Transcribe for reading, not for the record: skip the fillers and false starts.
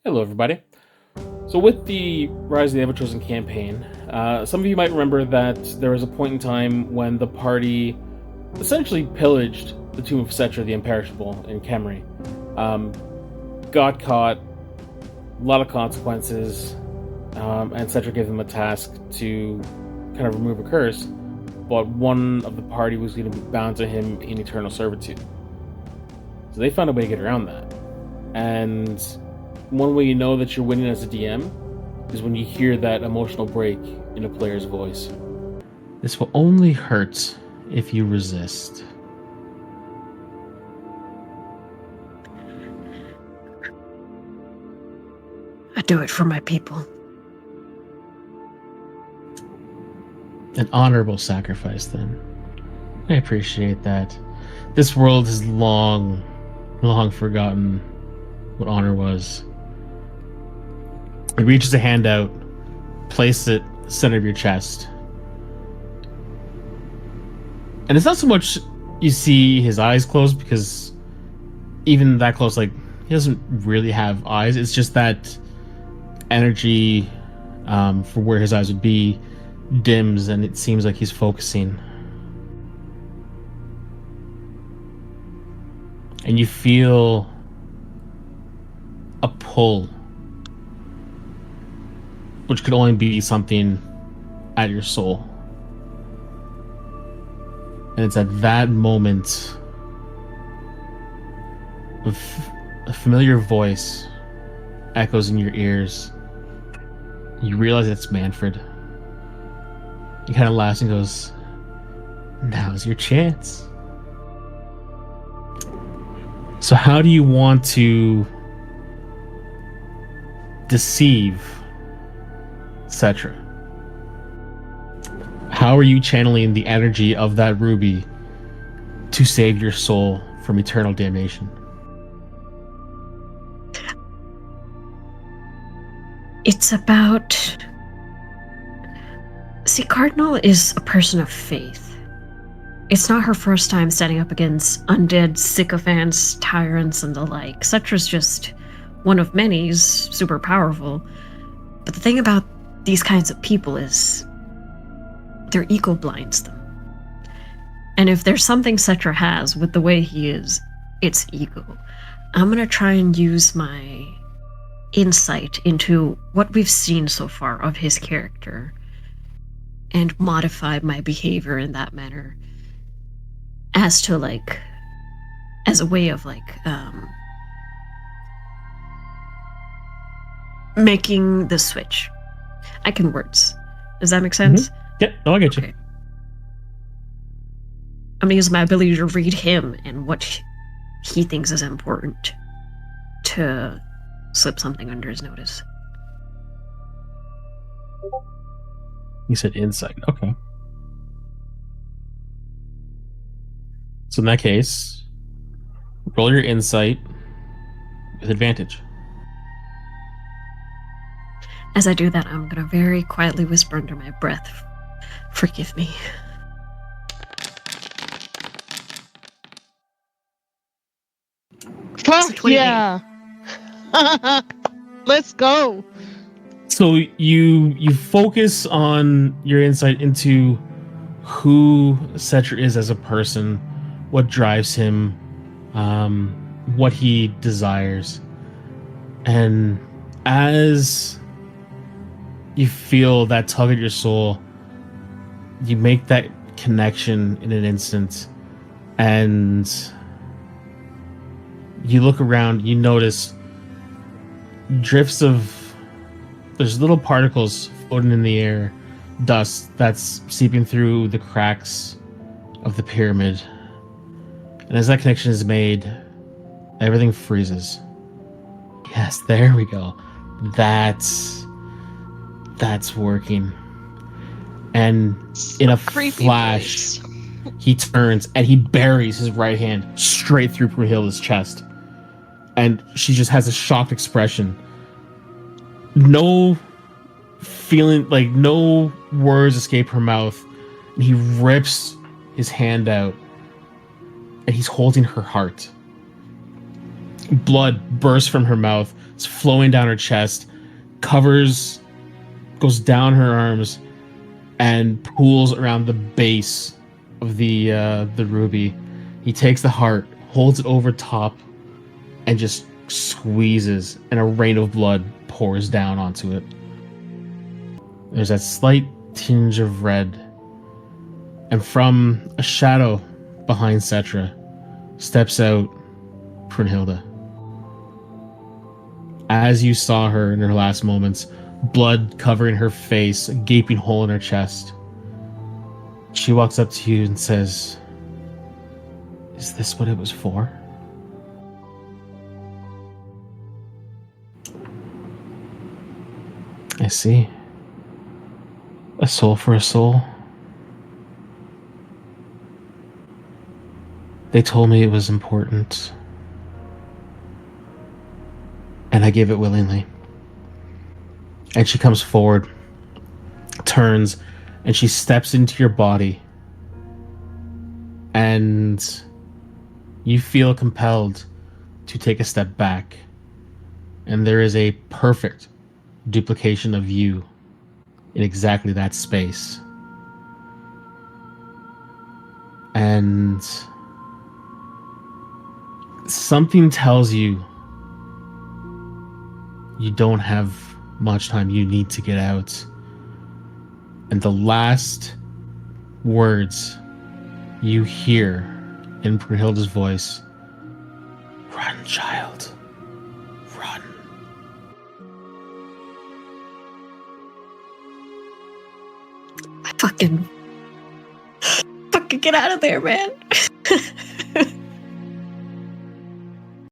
Hello, everybody. So, with the Rise of the Ever-Chosen campaign, some of you might remember that there was a point in time when the party essentially pillaged the Tomb of Setra the Imperishable in Kemri. Um, got caught, a lot of consequences, and Setra gave them a task to kind of remove a curse, but one of the party was going to be bound to him in eternal servitude. So they found a way to get around that. And one way you know that you're winning as a DM is when you hear that emotional break in a player's voice. This will only hurt if you resist. I do it for my people. An honorable sacrifice, then. I appreciate that. This world has long forgotten what honor was. He reaches a hand out, place it center of your chest. And it's not so much you see his eyes closed, because even that close, like, he doesn't really have eyes. It's just that energy for where his eyes would be dims, and it seems like he's focusing. And you feel a pull, which could only be something at your soul. And it's at that moment of a familiar voice echoes in your ears. You realize it's Manfred. He kind of laughs and goes, "Now's your chance." So how do you want to deceive Cetra? How are you channeling the energy of that ruby to save your soul from eternal damnation? It's about... See, Cardinal is a person of faith. It's not her first time standing up against undead sycophants, tyrants, and the like. Cetra's just one of many. He's super powerful. But the thing about these kinds of people is their ego blinds them. And if there's something Cetra has with the way he is, it's ego. I'm gonna try and use my insight into what we've seen so far of his character and modify my behavior in that manner as to, like, as a way of, like, making the switch. I can words. Does that make sense? Yeah, no, I get you. Okay. I'm gonna use my ability to read him and what he thinks is important to slip something under his notice. You said insight. Okay. So in that case, roll your insight with advantage. As I do that, I'm gonna very quietly whisper under my breath, "Forgive me." Fuck yeah! Let's go. So you focus on your insight into who Cetra is as a person, what drives him, what he desires, and as you feel that tug at your soul, you make that connection in an instant, and you look around. You notice drifts of there's little particles floating in the air, dust that's seeping through the cracks of the pyramid. And as that connection is made, everything freezes. Yes, there we go. That's working. And in a flash, he turns and he buries his right hand straight through Brunhilde's chest. And she just has a shocked expression. No feeling, like no words escape her mouth. And he rips his hand out and he's holding her heart. Blood bursts from her mouth, It's flowing down her chest, goes down her arms, and pools around the base of the ruby. He takes the heart, holds it over top, and just squeezes, and a rain of blood pours down onto it. There's that slight tinge of red, and from a shadow behind Cetra steps out Brunhilde. As you saw her in her last moments, blood covering her face, a gaping hole in her chest, she walks up to you and says, "Is this what it was for?" I see. A soul for a soul. They told me it was important, and I gave it willingly. And she comes forward, turns, and she steps into your body, and you feel compelled to take a step back, and there is a perfect duplication of you in exactly that space. And something tells you you don't have much time. You need to get out. And the last words you hear in Brunhilde's voice, "Run, child. Run." Fucking get out of there, man.